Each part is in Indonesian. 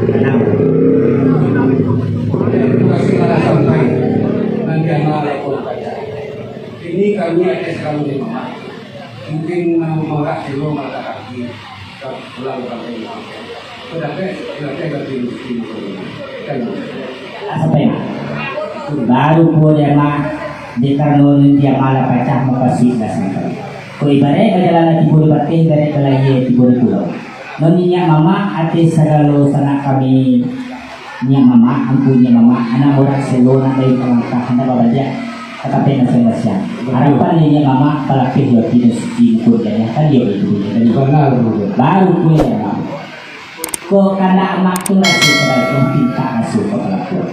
Kenapa? Kasih malah sampai nanti anak lapor saja. Ini kami ada sekali di rumah. Mungkin menolak dulu mata kaki pulang sampai apa ya? Baru po dia di kanon dia malah pecah makasih dasar. Ko ibarat kajalan tibur batin dari kalaya tibur pulau. Noninya mama ate sagalo sana kami nya mama ampunya mama anak orang selona dari pelangkah anda babaja tetapi masing-masing. Harapan niya mama palaki dia tidak diukur kaya kan dia itu jadi baru po ya. Ko kana amak tu nasi kebagian pinta asuh kepala pun.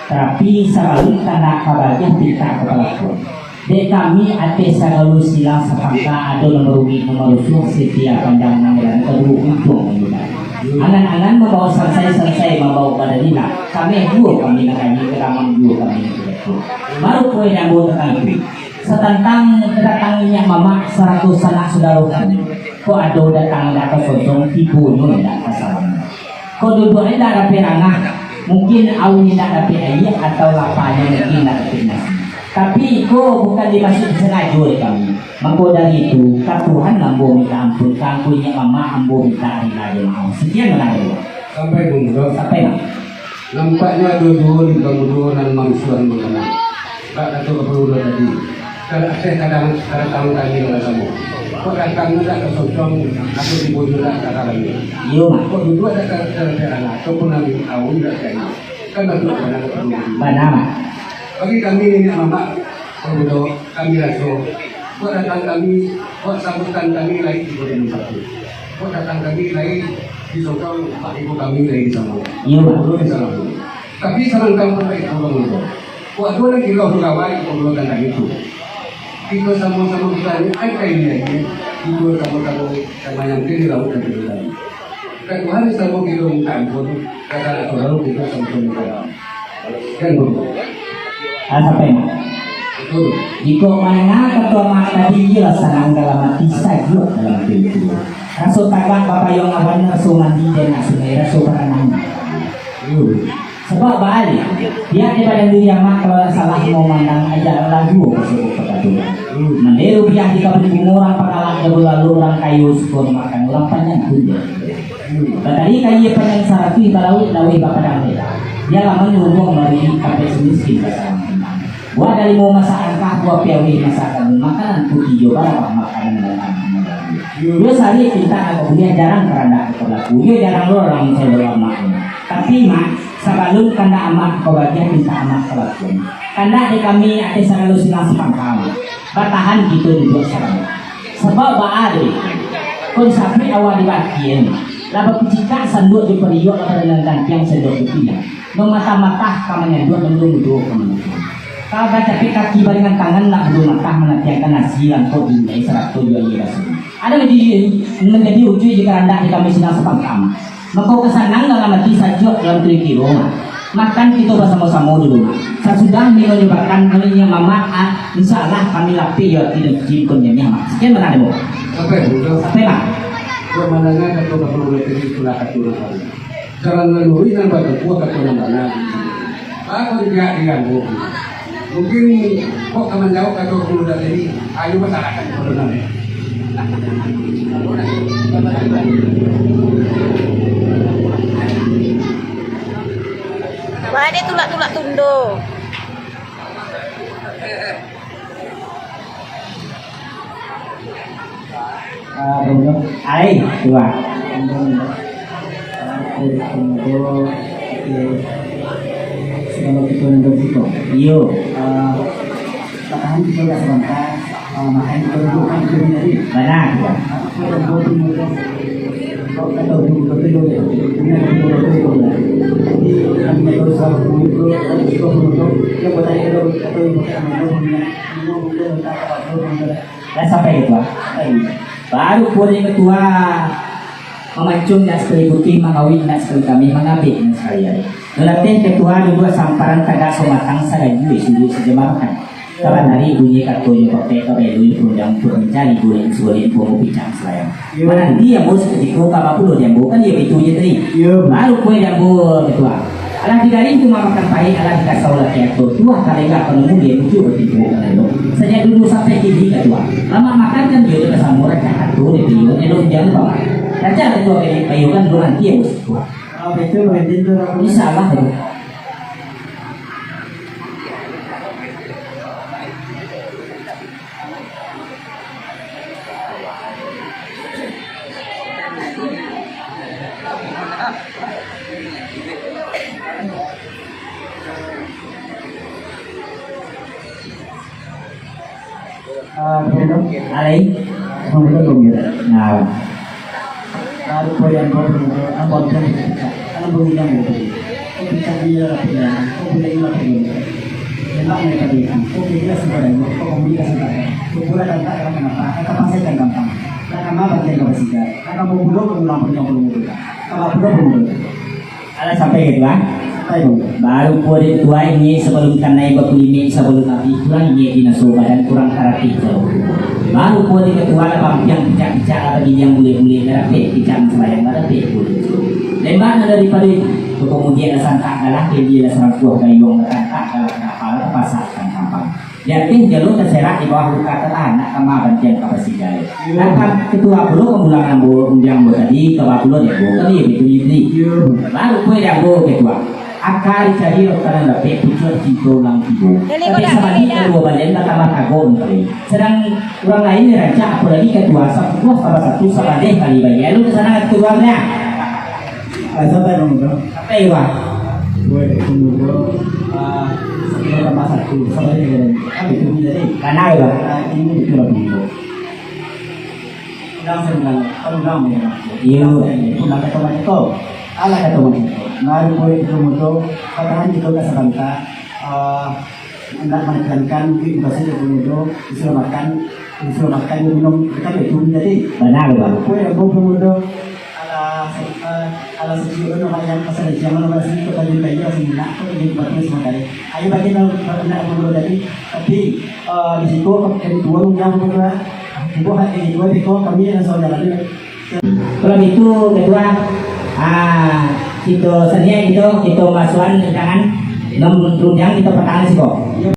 Tapi selalu kana kebagian pinta kepala pun. De kami ate selalu silang sepangka ada nomor suh setiap pandang nangan kedua untung menggunakan. Anan-anan membawa selesai membawa pada dina. Kami dua kami nak kami keramang dua kami itu. Baru poin yang buat kami. Setentang kedatangannya mama 100 anak saudara kami. Ko ada datang sosong tipu nun dak kasar. Ko dua-duanya dak dapat anak. Mungkin awalnya dak dapat ayah atau lapanya mungkin dak dapat nasi. Tapi ko bukan dimaksud sengaja oleh kami. Maka dari itu, Tuhan ambo minta ampun, kampunya mama ambo minta hari mau. Sekian menarik. Sampai bunda. Sampai nak. Nampaknya dua-dua di bangunan dan mangsuan mengenai. Tak ada perlu tadi. Kalau saya kadang tadi dengan kamu. Kau datang tidak ke sosong, aku dibujuk tak kata lagi. Iya mak. Kau dua ada kata anak, ataupun nabi tahu tidak kaya. Kan betul mana perlu. Mana mak? Bagi kami ini mama, kalau kami langsung. Kau datang kami, kau sambutan kami lagi di bulan satu. Kau datang kami lagi di sosong, pak ibu kami lagi di sana. Iya mak. Belum di sana. Tapi sarang kamu baik pulang itu. Kau ada lagi kau berkawan, kau belum datang itu. Kita sama-sama kita ini kayak ini lagi. Itu kamu sama yang kiri laut dan kiri laut. Kan Tuhan sama kita minta ampun. Kata lalu kita sama-sama kan betul. Sampai mak. Betul. Jika mana ketua mak tadi jelas sanang dalam hati saja dalam hati itu. Rasul tagak bapak yang awan rasul mandi dan sungai rasul peranang. Sebab balik dia daripada diri mak kalau salah mau mandang aja lagu tersebut perkaturan. Menderu dia jika beri orang pakalang lalu orang kayu syukur makan orang panjang punya. Tadi kayu panjang sarati kalau lawi bapak damai. Dia lama nyuruh mari sampai semiskin bersama. Gua dari mau masakan kah gua piawi masakan makanan putih juga apa makanan dalam. Dia sehari kita kemudian jarang kerana berlaku. Dia jarang orang saya berlama. Tapi mak sebelum kanda amat kebagian minta amat kelakuan. Kanda di kami ada selalu silang sepangkal. Bertahan gitu di dua sekarang. Sebab baari pun sampai awal dibagian. Lalu ketika sanduk di periuk atau dengan yang sanduk itu ya. No mata-mata kamanya dua dua kamanya. Kalau baca kaki baringan tangan nak belum matah menatiakan nasi yang kau dinai 100 jual ada menjadi ujung jika anda di kami sedang sepangkam. Maka kesanang dalam hati saja dalam kilo makan kita bersama-sama dulu. Sesudah menyebabkan kalinya mama insya Allah kami lapi ya tidak jipun yang mak. Sekian mana demo? Sampai mak. Pemandangan atau perlu lebih pula katuran. Jalan lalui dan batu kuat katuran mana? Aku tidak diganggu. Mungkin kok teman jauh atau perlu dari ayo masyarakat katuran. Wah, dia tulak-tulak tundo. Ai, dua. Kalau kita nunggu itu, iyo, tahan kita nggak sebentar, makan kita dulu kan kita dari mana kita? Kalau kita dulu betul ya, punya betul ya. Jadi kami harus selalu itu, harus kita betul. Kita buat aja kalau kita itu dan sampai itu, baru boleh ketua memancung dan sekali putih mengawin dan sekali kami mengabik sekalian. Melatih ketua dua samparan tagak somatang saraju sudah sejemakan. Kapan hari bunyi kartu yang pakai kabel itu yang mencari boleh sulit mau bincang selain. Mana dia bos ketika kapal pulau dia bukan dia itu je tadi. Baru kue dia buat itu. Alah di dari itu makan pahit alah kita saulah kayak tu. Tua kali enggak penemu dia muncul begitu kan lo. Sejak dulu sampai kini kan tua. Lama makan kan dia udah sama orang cakap tu dia pilih dia dong jangan bawa. Kaca itu kayak payukan doang dia bos tua. Oh betul betul. Bisa lah itu. Alay, nah, Baru kau yang kau betul, apa yang kita, apa yang kita, kita dia punya, kau punya ilah punya. Memang mereka bilang, kau kita sebenarnya, kau kita sebenarnya, kau pula dan tak kenapa, kau pasti kan gampang. Kau mau bagian kau bersihkan, kau mau pulang pulang, kau pulang. alah sampai gitu kan? Ayo, Baru kode tua ini sebelum kanai bakulime sebelum nabi kurang ini dinaso badan kurang karakter jauh. Baru kode ketua lah yang bicara bagi yang boleh karakter bicara sembahyang karakter boleh. Lembah daripada itu kemudian sangka adalah dia serang kuah gayung kata kapal pasar kan sampah. Jadi jalur terserak di bawah luka anak kama bagian kapasitas. Langkah ketua pulau kemulangan yang tadi ketua pulau dia bukan dia itu. Baru kue yang ketua. Akal cari orang lebih pucuk cinta lang ibu. Tapi sebalik kedua badan pertama kagum kali. Sedang orang lain rancak apalagi kedua satu salah satu sebalik kali bagi. Lalu kesana keduanya. sampai dong. Sampai wah. Gue kemudian sebelum tambah satu sampai dengan itu jadi Karena ya. ini itu lebih itu. Ulang ya. Iya. Ulang kata itu. Ala kata itu. Mari boleh kemudian katakan itu kasabanta hendak menekankan mungkin bahasa kemudian diselamatkan minum kita itu jadi Benar bang. gue yang kemudian ala sesuatu yang pasal zaman orang sini kita juga ya semua kita juga buatnya semua kali. Ayo bagi nak menurut dari tapi di situ kedua yang kedua ibu hati dua itu kami yang saudara ini. Kalau itu kedua kita senia itu kita masukan jangan nom tunjang kita pertahanan sih kok.